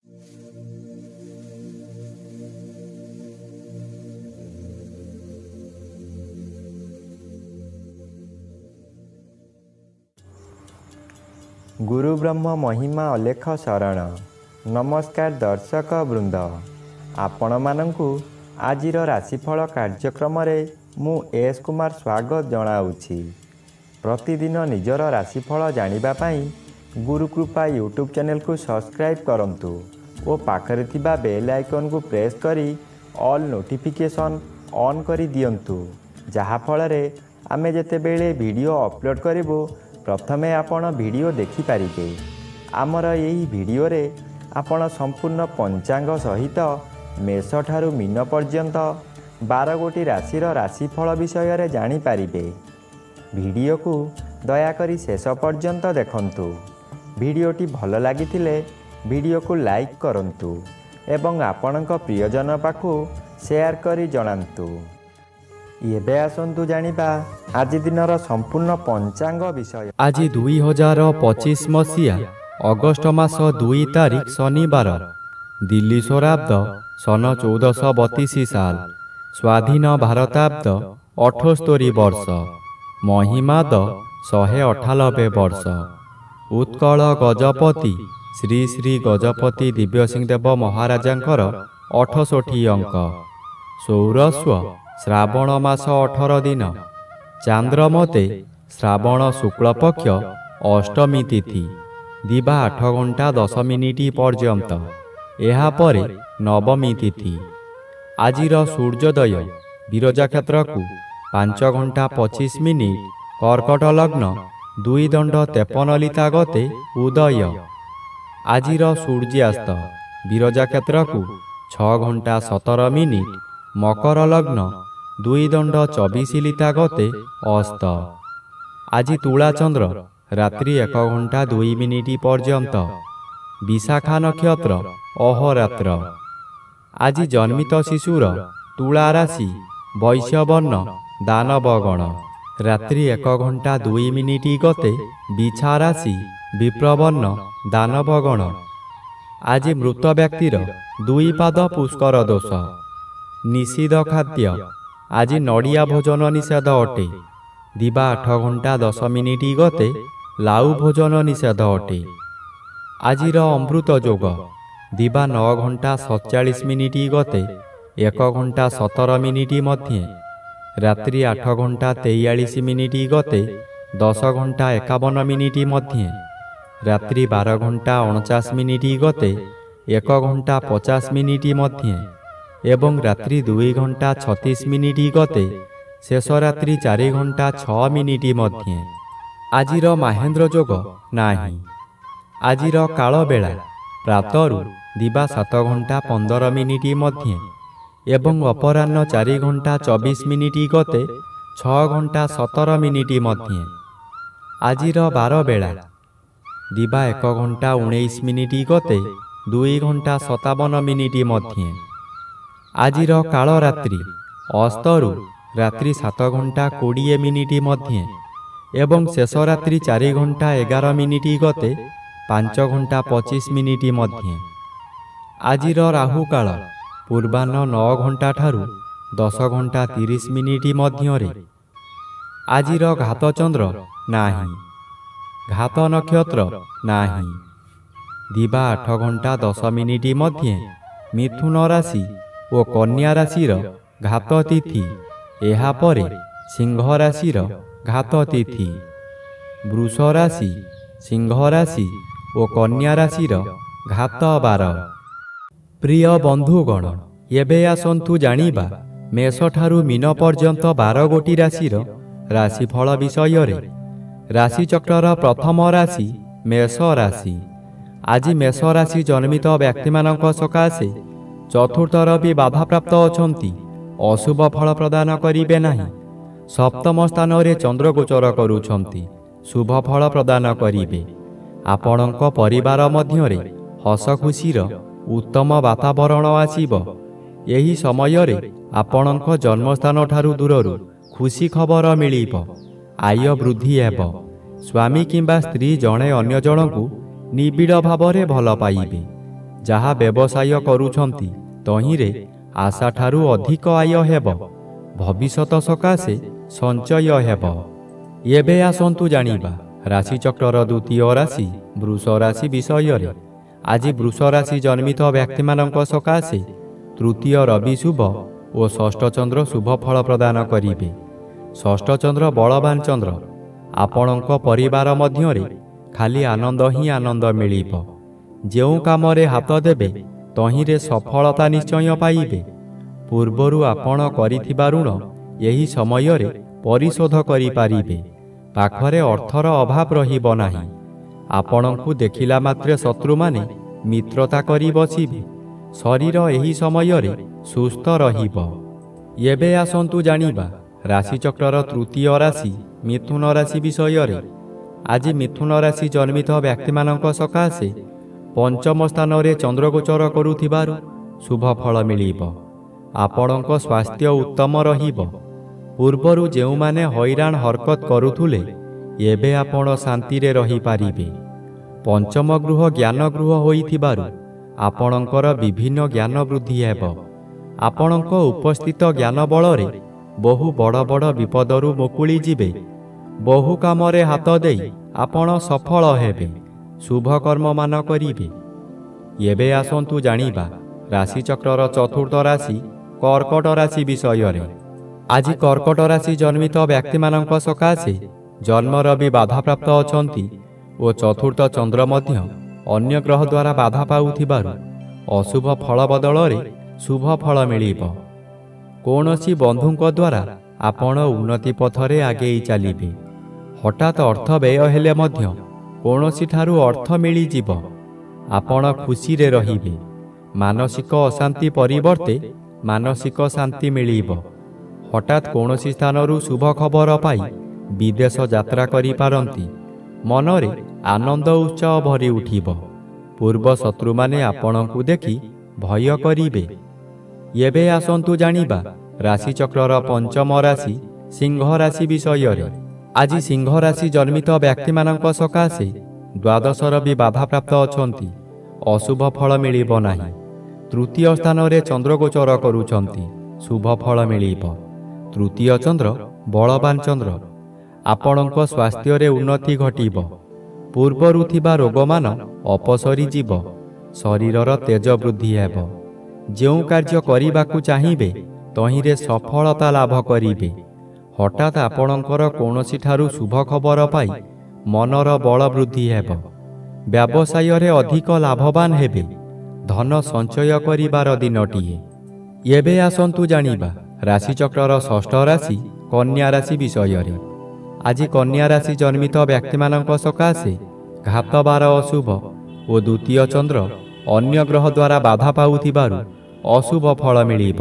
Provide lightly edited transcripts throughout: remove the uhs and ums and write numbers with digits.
गुरु ब्रह्म महिमा अलेख शरण। नमस्कार दर्शक वृंद, आपण मानंकु आजिर राशिफल कार्यक्रम रे मु एस कुमार स्वागत जनाऊछि। प्रतिदिन निजर राशिफल जानिबा पई गुरुकृपा यूट्यूब चैनल को सब्सक्राइब करंतु और पाखरे थिबा बेल आइकन को प्रेस करी ऑल नोटिफिकेशन ऑन करी दियंतु, जहा फल रे आमे जेते बेले वीडियो अपलोड करिवो प्रथमे आपण वीडियो देखि पारिबे। आमर यही वीडियो रे आपण संपूर्ण पंचांग सहित मेष ठारू मीन पर्यंत 12 गोटी राशिर राशिफल विषय रे जानि पारिबे। वीडियो को दयाकरी शेष पर्यंत देखंतु। वीडियोटी भल लागिथिले वीडियो को लाइक करंतु एवं आपणक प्रियजन पाखु शेयर करी जणांतु। एबे आसंतु जानिबा आज दिनर संपूर्ण पंचांग विषय। आज 2025 मसीहा अगस्ट मास 2 तारिख शनिवार, दिल्ली स्वराब्द सन 1432 साल, स्वाधीन भारताब्द 78 वर्ष, महिमाद 198 वर्ष। उत्कल गजपति श्री श्री गजपति दिव्यसिंहदेव महाराजांकर 68 अंक। सौरस्व श्रावण मास 18 दिन, चांद्रमते श्रावण शुक्ल पक्ष अष्टमी तिथि, दिबा 8 घंटा 10 मिनिट पर्यंत। एहा परे नवमी तिथि। आजिर सूर्योदय विरजा क्षेत्र को 5 घंटा 25 मिनिट, कर्कट लग्न 2 दंड 53 लिता गते उदय। आजिर सूर्यास्त विरजा क्षेत्र को 6 घंटा 17 मिनिट, मकर लग्न 2 दंड 24 लिता गते अस्त। आज तुला चंद्र रात्रि 1 घंटा 2 मिनिट पर्यंत, विशाखा नक्षत्र अहोरात्र। आज जन्मित शिशुर तुला राशि वैश्यवर्ण दानवगण, रात्रि 1 घंटा 2 मिनिट गते बिछा राशि विप्रवर्ण दानवगण। आज मृत व्यक्तिर 2 पाद पुष्कर दोष। निषिद्ध खाद्य आज नड़िया भोजन निषेध अटे, दिबा 8 घंटा 10 मिनिट गते लाउ भोजन निषेध अटे। आजिर अमृत जोग दिबा 9 घंटा 47 मिनिट गते 1 घंटा 17 मिनिट मध्य, रात्रि 8 घंटा 43 मिनिट गते 10 घंटा 51 मिनिट मध्य, रात्रि 12 घंटा 49 मिनिट गते 1 घंटा 50 मिनिट मध्य एवं रात्रि 2 घंटा 36 मिनिट गते शेष रात्रि 4 घंटा 6 मिनिट मध्य। आजिर महेंद्र जोग नाही। आजिर काल बेला प्रातरु दिबा 7 घंटा 15 मिनिट मध्य एवं अपराह्न 4 घंटा 24 मिनिट गते 6 घंटा 17 मिनिट मध्य। आजिर 12 बेला दिबा 1 घंटा 19 मिनिट गते 2 घंटा 57 मिनिट मध्य। आजिर काल रात्रि अस्तरु रात्रि 7 घंटा 20 मिनिट मध्य एवं शेष रात्रि 4 घंटा 11 मिनिट गते 5 घंटा 25 मिनिट मध्य। आजिर राहु काल पूर्वाह्न 9 घंटा ठारू 10 घंटा 30 मिनिट मध्य रे। आजिर घात चंद्र नाही, घात नक्षत्र नाही, दिबा 8 घंटा 10 मिनिट मध्य मिथुन राशि और कन्या राशिर घात तिथि। एहा परे सिंह राशिर घात तिथि। वृष राशि, सिंह राशि और कन्या राशिर घात 12। प्रिय बंधुगण, एबे आसंतु जानिबा मेष ठारू मीन पर्यंत 12 गोटी राशिर राशिफल विषय रे। राशिचक्र प्रथम राशि मेष राशि। आज मेष राशि जन्मित व्यक्ति मानक सकाशे चतुर्थर भी बाधा प्राप्त अछंती, अशुभ फल प्रदान करिबे नाही। सप्तम स्थान रे चंद्र गोचर करूछंती, शुभ फल प्रदान करिबे। आपणक परिवार मध्य रे हस खुशीर उत्तम वातावरण आसीबो। एही समय रे आपणक जन्मस्थान ठारू दूररु खुशी खबर मिलिबो। आय वृद्धि हेबो। स्वामी किंबा स्त्री जणे अन्य जनकु निबिड़ भाव भल पाइबे। ଯାହା ବ୍ୟବସାୟ କରୁଛନ୍ତି ତହିଁରେ ଆଶାଠାରୁ ଅଧିକ ଆୟ ହେବ। ଭବିଷ୍ୟତ ସକାଶେ ସଞ୍ଚୟ ହେବ। ଏବେ ଆସନ୍ତୁ ଜାଣିବା ରାଶିଚକ୍ରର ଦ୍ୱିତୀୟ ରାଶି ବୃଷ ରାଶି ବିଷୟରେ। ଆଜି ବୃଷ ରାଶି ଜନ୍ମିତ ବ୍ୟକ୍ତିମାନଙ୍କ ସକାଶେ ତୃତୀୟ ରବି ଶୁଭ ଓ ଷଷ୍ଠ ଚନ୍ଦ୍ର ଶୁଭ ଫଳ ପ୍ରଦାନ କରିବେ। ଷଷ୍ଠ ଚନ୍ଦ୍ର ବଳବାନ ଚନ୍ଦ୍ର। ଆପଣଙ୍କ ପରିବାର ମଧ୍ୟରେ ଖାଲି ଆନନ୍ଦ ହିଁ ଆନନ୍ଦ ମିଳିବ। ଯେଉଁ କାମରେ ହାତ ଦେବେ ତହିଁରେ ସଫଳତା ନିଶ୍ଚୟ ପାଇବେ। ପୂର୍ବରୁ ଆପଣ କରିଥିବା ଋଣ ଏହି ସମୟରେ ପରିଶୋଧ କରିପାରିବେ। ପାଖରେ ଅର୍ଥର ଅଭାବ ରହିବ ନାହିଁ। ଆପଣଙ୍କୁ ଦେଖିଲା ମାତ୍ରେ ଶତ୍ରୁମାନେ ମିତ୍ରତା କରି ବସିବେ। ଶରୀର ଏହି ସମୟରେ ସୁସ୍ଥ ରହିବ। ଏବେ ଆସନ୍ତୁ ଜାଣିବା ରାଶିଚକ୍ରର ତୃତୀୟ ରାଶି ମିଥୁନ ରାଶି ବିଷୟରେ। ଆଜି ମିଥୁନ ରାଶି ଜନ୍ମିତ ବ୍ୟକ୍ତିମାନଙ୍କ ସକାଶେ ପଞ୍ଚମ ସ୍ଥାନରେ ଚନ୍ଦ୍ରଗୋଚର କରୁଥିବାରୁ ଶୁଭ ଫଳ ମିଳିବ। ଆପଣଙ୍କ ସ୍ୱାସ୍ଥ୍ୟ ଉତ୍ତମ ରହିବ। ପୂର୍ବରୁ ଯେଉଁମାନେ ହଇରାଣ ହରକତ କରୁଥିଲେ ଏବେ ଆପଣ ଶାନ୍ତିରେ ରହିପାରିବେ। ପଞ୍ଚମ ଗୃହ ଜ୍ଞାନ ଗୃହ ହୋଇଥିବାରୁ ଆପଣଙ୍କର ବିଭିନ୍ନ ଜ୍ଞାନ ବୃଦ୍ଧି ହେବ। ଆପଣଙ୍କ ଉପସ୍ଥିତ ଜ୍ଞାନ ବଳରେ ବହୁ ବଡ଼ ବଡ଼ ବିପଦରୁ ମୁକୁଳି ଯିବେ। ବହୁ କାମରେ ହାତ ଦେଇ ଆପଣ ସଫଳ ହେବେ। ଶୁଭ କର୍ମମାନ କରିବେ। ଏବେ ଆସନ୍ତୁ ଜାଣିବା ରାଶିଚକ୍ରର ଚତୁର୍ଥ ରାଶି କର୍କଟ ରାଶି ବିଷୟରେ। ଆଜି କର୍କଟ ରାଶି ଜନ୍ମିତ ବ୍ୟକ୍ତିମାନଙ୍କ ସକାଶେ ଜନ୍ମର ବି ବାଧାପ୍ରାପ୍ତ ଅଛନ୍ତି ଓ ଚତୁର୍ଥ ଚନ୍ଦ୍ର ମଧ୍ୟ ଅନ୍ୟ ଗ୍ରହ ଦ୍ୱାରା ବାଧା ପାଉଥିବାରୁ ଅଶୁଭ ଫଳ ବଦଳରେ ଶୁଭ ଫଳ ମିଳିବ। କୌଣସି ବନ୍ଧୁଙ୍କ ଦ୍ୱାରା ଆପଣ ଉନ୍ନତି ପଥରେ ଆଗେଇ ଚାଲିବେ। ହଠାତ୍ ଅର୍ଥ ବ୍ୟୟ ହେଲେ ମଧ୍ୟ କୌଣସିଠାରୁ ଅର୍ଥ ମିଳିଯିବ। ଆପଣ ଖୁସିରେ ରହିବେ। ମାନସିକ ଅଶାନ୍ତି ପରିବର୍ତ୍ତେ ମାନସିକ ଶାନ୍ତି ମିଳିବ। ହଠାତ୍ କୌଣସି ସ୍ଥାନରୁ ଶୁଭ ଖବର ପାଇ ବିଦେଶ ଯାତ୍ରା କରିପାରନ୍ତି। ମନରେ ଆନନ୍ଦ ଉତ୍ସାହ ଭରି ଉଠିବ। ପୂର୍ବ ଶତ୍ରୁମାନେ ଆପଣଙ୍କୁ ଦେଖି ଭୟ କରିବେ। ଏବେ ଆସନ୍ତୁ ଜାଣିବା ରାଶିଚକ୍ରର ପଞ୍ଚମ ରାଶି ସିଂହ ରାଶି ବିଷୟରେ। ଆଜି ସିଂହ ରାଶି ଜନ୍ମିତ ବ୍ୟକ୍ତିମାନଙ୍କ ସକାଶେ ଦ୍ୱାଦଶର ବି ବାଧାପ୍ରାପ୍ତ ଅଛନ୍ତି। ଅଶୁଭ ଫଳ ମିଳିବ ନାହିଁ। ତୃତୀୟ ସ୍ଥାନରେ ଚନ୍ଦ୍ରଗୋଚର କରୁଛନ୍ତି। ଶୁଭ ଫଳ ମିଳିବ। ତୃତୀୟ ଚନ୍ଦ୍ର ବଳବାନ ଚନ୍ଦ୍ର। ଆପଣଙ୍କ ସ୍ୱାସ୍ଥ୍ୟରେ ଉନ୍ନତି ଘଟିବ। ପୂର୍ବରୁ ଥିବା ରୋଗମାନ ଅପସରି ଯିବ। ଶରୀରର ତେଜ ବୃଦ୍ଧି ହେବ। ଯେଉଁ କାର୍ଯ୍ୟ କରିବାକୁ ଚାହିଁବେ ତହିଁରେ ସଫଳତା ଲାଭ କରିବେ। ହଠାତ୍ ଆପଣଙ୍କର କୌଣସିଠାରୁ ଶୁଭ ଖବର ପାଇ ମନର ବଳ ବୃଦ୍ଧି ହେବ। ବ୍ୟବସାୟରେ ଅଧିକ ଲାଭବାନ ହେବେ। ଧନ ସଞ୍ଚୟ କରିବାର ଦିନଟିଏ। ଏବେ ଆସନ୍ତୁ ଜାଣିବା ରାଶିଚକ୍ରର ଷଷ୍ଠ ରାଶି କନ୍ୟା ରାଶି ବିଷୟରେ। ଆଜି କନ୍ୟା ରାଶି ଜନ୍ମିତ ବ୍ୟକ୍ତିମାନଙ୍କ ସକାଶେ ଘାତବାର ଅଶୁଭ ଓ ଦ୍ୱିତୀୟ ଚନ୍ଦ୍ର ଅନ୍ୟ ଗ୍ରହ ଦ୍ୱାରା ବାଧା ପାଉଥିବାରୁ ଅଶୁଭ ଫଳ ମିଳିବ।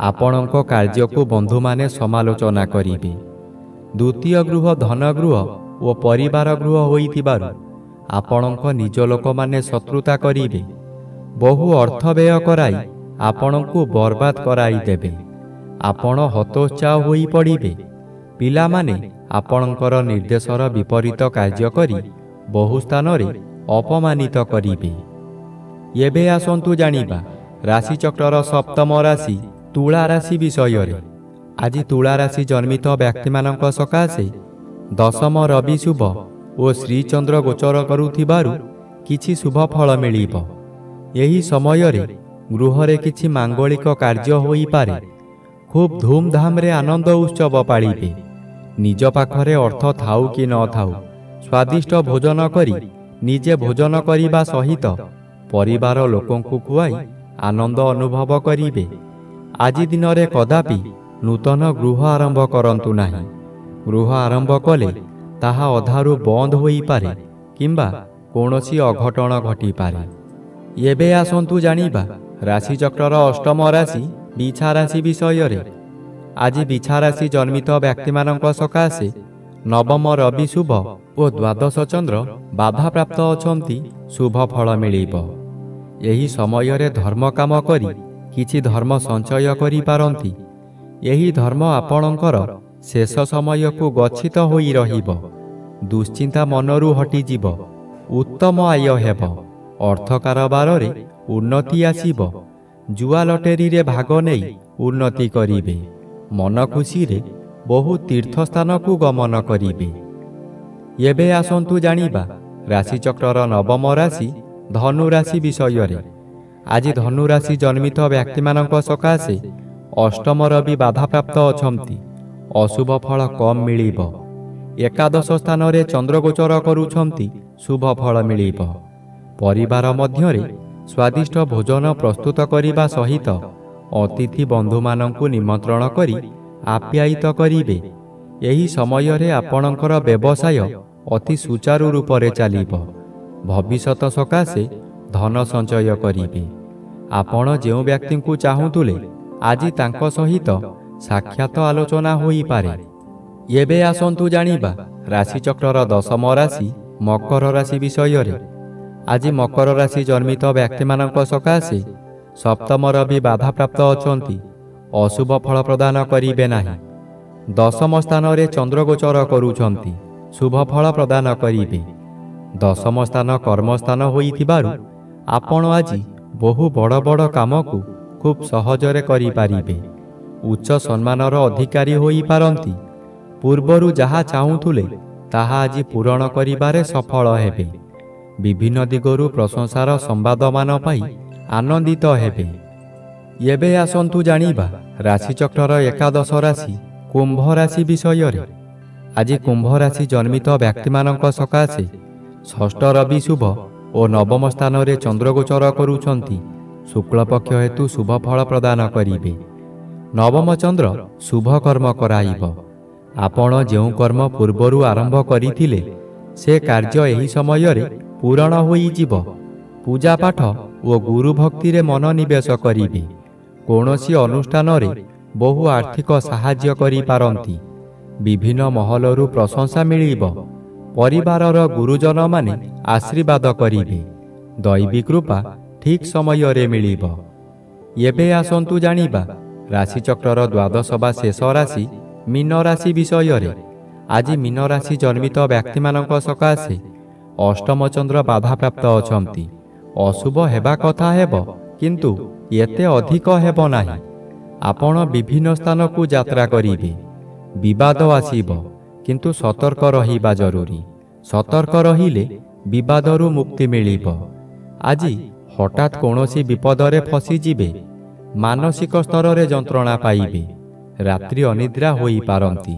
ଆପଣଙ୍କ କାର୍ଯ୍ୟକୁ ବନ୍ଧୁମାନେ ସମାଲୋଚନା କରିବେ। ଦ୍ୱିତୀୟ ଗୃହ ଧନ ଗୃହ ଓ ପରିବାର ଗୃହ ହୋଇଥିବାରୁ ଆପଣଙ୍କ ନିଜ ଲୋକମାନେ ଶତ୍ରୁତା କରିବେ। ବହୁ ଅର୍ଥ ବ୍ୟୟ କରାଇ ଆପଣଙ୍କୁ ବର୍ବାଦ କରାଇଦେବେ। ଆପଣ ହତୋତ୍ସାହ ହୋଇପଡ଼ିବେ। ପିଲାମାନେ ଆପଣଙ୍କର ନିର୍ଦ୍ଦେଶର ବିପରୀତ କାର୍ଯ୍ୟ କରି ବହୁ ସ୍ଥାନରେ ଅପମାନିତ କରିବେ। ଏବେ ଆସନ୍ତୁ ଜାଣିବା ରାଶିଚକ୍ରର ସପ୍ତମ ରାଶି ତୁଳା ରାଶି ବିଷୟରେ। ଆଜି ତୁଳା ରାଶି ଜନ୍ମିତ ବ୍ୟକ୍ତିମାନଙ୍କ ସକାଶେ ଦଶମ ରବି ଶୁଭ ଓ ଶ୍ରୀଚନ୍ଦ୍ର ଗୋଚର କରୁଥିବାରୁ କିଛି ଶୁଭ ଫଳ ମିଳିବ। ଏହି ସମୟରେ ଗୃହରେ କିଛି ମାଙ୍ଗଳିକ କାର୍ଯ୍ୟ ହୋଇପାରେ। ଖୁବ୍ ଧୁମଧାମରେ ଆନନ୍ଦ ଉତ୍ସବ ପାଳିବେ। ନିଜ ପାଖରେ ଅର୍ଥ ଥାଉ କି ନଥାଉ ସ୍ୱାଦିଷ୍ଟ ଭୋଜନ କରି ନିଜେ ଭୋଜନ କରିବା ସହିତ ପରିବାର ଲୋକଙ୍କୁ ଖୁଆଇ ଆନନ୍ଦ ଅନୁଭବ କରିବେ। ଆଜି ଦିନରେ କଦାପି ନୂତନ ଗୃହ ଆରମ୍ଭ କରନ୍ତୁ ନାହିଁ। ଗୃହ ଆରମ୍ଭ କଲେ ତାହା ଅଧାରୁ ବନ୍ଦ ହୋଇପାରେ କିମ୍ବା କୌଣସି ଅଘଟଣ ଘଟିପାରେ। ଏବେ ଆସନ୍ତୁ ଜାଣିବା ରାଶିଚକ୍ରର ଅଷ୍ଟମ ରାଶି ବିଛା ରାଶି ବିଷୟରେ। ଆଜି ବିଛା ରାଶି ଜନ୍ମିତ ବ୍ୟକ୍ତିମାନଙ୍କ ସକାଶେ ନବମ ରବି ଶୁଭ ଓ ଦ୍ୱାଦଶ ଚନ୍ଦ୍ର ବାଧାପ୍ରାପ୍ତ ଅଛନ୍ତି। ଶୁଭ ଫଳ ମିଳିବ। ଏହି ସମୟରେ ଧର୍ମ କାମ କରି କିଛି ଧର୍ମ ସଞ୍ଚୟ କରିପାରନ୍ତି। ଏହି ଧର୍ମ ଆପଣଙ୍କର ଶେଷ ସମୟକୁ ଗଚ୍ଛିତ ହୋଇ ରହିବ। ଦୁଶ୍ଚିନ୍ତା ମନରୁ ହଟିଯିବ। ଉତ୍ତମ ଆୟ ହେବ। ଅର୍ଥ କାରବାରରେ ଉନ୍ନତି ଆସିବ। ଜୁଆ ଲଟେରୀରେ ଭାଗ ନେଇ ଉନ୍ନତି କରିବେ। ମନ ଖୁସିରେ ବହୁ ତୀର୍ଥସ୍ଥାନକୁ ଗମନ କରିବେ। ଏବେ ଆସନ୍ତୁ ଜାଣିବା ରାଶିଚକ୍ରର ନବମ ରାଶି ଧନୁ ରାଶି ବିଷୟରେ। ଆଜି ଧନୁ ରାଶି ଜନ୍ମିତ ବ୍ୟକ୍ତିମାନଙ୍କ ସକାଶେ ଅଷ୍ଟମ ରବି ବାଧାପ୍ରାପ୍ତ ଅଛନ୍ତି। ଅଶୁଭ ଫଳ କମ୍ ମିଳିବ। ଏକାଦଶ ସ୍ଥାନରେ ଚନ୍ଦ୍ରଗୋଚର କରୁଛନ୍ତି। ଶୁଭ ଫଳ ମିଳିବ। ପରିବାର ମଧ୍ୟରେ ସ୍ୱାଦିଷ୍ଟ ଭୋଜନ ପ୍ରସ୍ତୁତ କରିବା ସହିତ ଅତିଥି ବନ୍ଧୁମାନଙ୍କୁ ନିମନ୍ତ୍ରଣ କରି ଆପ୍ୟାୟିତ କରିବେ। ଏହି ସମୟରେ ଆପଣଙ୍କର ବ୍ୟବସାୟ ଅତି ସୁଚାରୁ ରୂପରେ ଚାଲିବ। ଭବିଷ୍ୟତ ସକାଶେ ଧନ ସଞ୍ଚୟ କରିବେ। ଆପଣ ଯେଉଁ ବ୍ୟକ୍ତିଙ୍କୁ ଚାହୁଁଥିଲେ ଆଜି ତାଙ୍କ ସହିତ ସାକ୍ଷାତ ଆଲୋଚନା ହୋଇପାରେ। ଏବେ ଆସନ୍ତୁ ଜାଣିବା ରାଶିଚକ୍ରର ଦଶମ ରାଶି ମକର ରାଶି ବିଷୟରେ। ଆଜି ମକର ରାଶି ଜନ୍ମିତ ବ୍ୟକ୍ତିମାନଙ୍କ ସକାଶେ ସପ୍ତମ ରବି ବାଧାପ୍ରାପ୍ତ ଅଛନ୍ତି। ଅଶୁଭ ଫଳ ପ୍ରଦାନ କରିବେ ନାହିଁ। ଦଶମ ସ୍ଥାନରେ ଚନ୍ଦ୍ରଗୋଚର କରୁଛନ୍ତି। ଶୁଭ ଫଳ ପ୍ରଦାନ କରିବେ। ଦଶମ ସ୍ଥାନ କର୍ମସ୍ଥାନ ହୋଇଥିବାରୁ ଆପଣ ଆଜି ବହୁ ବଡ଼ ବଡ଼ କାମକୁ ଖୁବ୍ ସହଜରେ କରିପାରିବେ। ଉଚ୍ଚ ସମ୍ମାନର ଅଧିକାରୀ ହୋଇପାରନ୍ତି। ପୂର୍ବରୁ ଯାହା ଚାହୁଁଥିଲେ ତାହା ଆଜି ପୂରଣ କରିବାରେ ସଫଳ ହେବେ। ବିଭିନ୍ନ ଦିଗରୁ ପ୍ରଶଂସାର ସମ୍ବାଦମାନ ପାଇ ଆନନ୍ଦିତ ହେବେ। ଏବେ ଆସନ୍ତୁ ଜାଣିବା ରାଶିଚକ୍ରର ଏକାଦଶ ରାଶି କୁମ୍ଭ ରାଶି ବିଷୟରେ। ଆଜି କୁମ୍ଭ ରାଶି ଜନ୍ମିତ ବ୍ୟକ୍ତିମାନଙ୍କ ସକାଶେ ଷଷ୍ଠ ରବି ଶୁଭ ଓ ନବମ ସ୍ଥାନରେ ଚନ୍ଦ୍ରଗୋଚର କରୁଛନ୍ତି। ଶୁକ୍ଳପକ୍ଷ ହେତୁ ଶୁଭ ଫଳ ପ୍ରଦାନ କରିବେ। ନବମ ଚନ୍ଦ୍ର ଶୁଭ କର୍ମ କରାଇବ। ଆପଣ ଯେଉଁ କର୍ମ ପୂର୍ବରୁ ଆରମ୍ଭ କରିଥିଲେ ସେ କାର୍ଯ୍ୟ ଏହି ସମୟରେ ପୂରଣ ହୋଇଯିବ। ପୂଜାପାଠ ଓ ଗୁରୁ ଭକ୍ତିରେ ମନୋନିବେଶ କରିବେ। କୌଣସି ଅନୁଷ୍ଠାନରେ ବହୁ ଆର୍ଥିକ ସାହାଯ୍ୟ କରିପାରନ୍ତି। ବିଭିନ୍ନ ମହଲରୁ ପ୍ରଶଂସା ମିଳିବ। ପରିବାରର ଗୁରୁଜନମାନେ ଆଶୀର୍ବାଦ କରିବେ। ଦୈବୀ କୃପା ଠିକ୍ ସମୟରେ ମିଳିବ। ଏବେ ଆସନ୍ତୁ ଜାଣିବା ରାଶିଚକ୍ରର ଦ୍ୱାଦଶ ବା ଶେଷ ରାଶି ମୀନ ରାଶି ବିଷୟରେ। ଆଜି ମୀନ ରାଶି ଜନ୍ମିତ ବ୍ୟକ୍ତିମାନଙ୍କ ସକାଶେ ଅଷ୍ଟମ ଚନ୍ଦ୍ର ବାଧାପ୍ରାପ୍ତ ଅଛନ୍ତି। ଅଶୁଭ ହେବା କଥା ହେବ, କିନ୍ତୁ ଏତେ ଅଧିକ ହେବ ନାହିଁ। ଆପଣ ବିଭିନ୍ନ ସ୍ଥାନକୁ ଯାତ୍ରା କରିବେ। ବିବାଦ ଆସିବ, କିନ୍ତୁ ସତର୍କ ରହିବା ଜରୁରୀ। ସତର୍କ ରହିଲେ ବିବାଦରୁ ମୁକ୍ତି ମିଳିବ। ଆଜି ହଠାତ୍ କୌଣସି ବିପଦରେ ଫସିଯିବେ। ମାନସିକ ସ୍ତରରେ ଯନ୍ତ୍ରଣା ପାଇବେ। ରାତ୍ରି ଅନିଦ୍ରା ହୋଇପାରନ୍ତି।